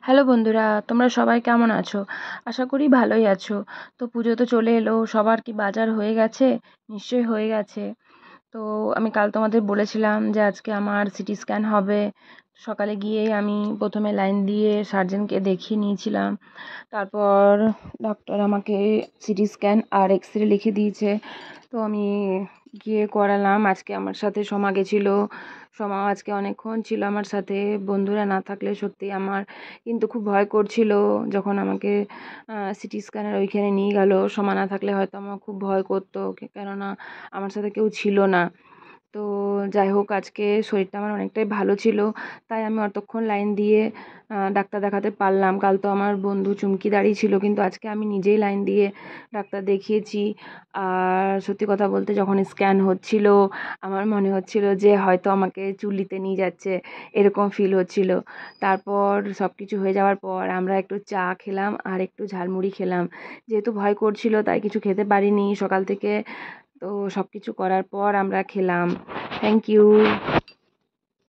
Hello বন্ধুরা, তোমরা সবাই কেমন আছো? আশা করি ভালোই আছো। তো পুজো তো চলে এলো, সবার কি বাজার হয়ে গেছে? নিশ্চয়ই হয়ে গেছে। তো আমি কাল তোমাদের বলেছিলাম যে আজকে আমার সিটি স্ক্যান হবে। সকালে গিয়েই আমি প্রথমে লাইন দিয়ে সার্জেনকে দেখিয়ে নিয়েছিলাম। তারপর ডক্টর আমাকে সিটি স্ক্যান আর এক্স রে লিখে দিয়েছে। তো আমি গিয়ে করালাম। আজকে আমার সাথে সোমা গেছিলো। সোমাও আজকে অনেকক্ষণ ছিল আমার সাথে। বন্ধুরা না থাকলে সত্যি আমার কিন্তু খুব ভয় করছিল যখন আমাকে সিটি স্ক্যানের ওইখানে নিয়ে গেল। সোমা না থাকলে হয়তো আমার খুব ভয় করতো, কেননা আমার সাথে কেউ ছিল না। তো যাই হোক, আজকে শরীরটা আমার অনেকটাই ভালো ছিল, তাই আমি অতক্ষণ লাইন দিয়ে ডাক্তার দেখাতে পারলাম। কাল তো আমার বন্ধু চুমকি দাঁড়িয়ে ছিল, কিন্তু আজকে আমি নিজেই লাইন দিয়ে ডাক্তার দেখিয়েছি। আর সত্যি কথা বলতে যখন স্ক্যান হচ্ছিল আমার মনে হচ্ছিল যে হয়তো আমাকে চুল্লিতে নিয়ে যাচ্ছে, এরকম ফিল হচ্ছিল। তারপর সব কিছু হয়ে যাওয়ার পর আমরা একটু চা খেলাম আর একটু ঝালমুড়ি খেলাম। যেহেতু ভয় করছিল তাই কিছু খেতে পারিনি সকাল থেকে। তো সব কিছু করার পর আমরা খেলাম। Thank you.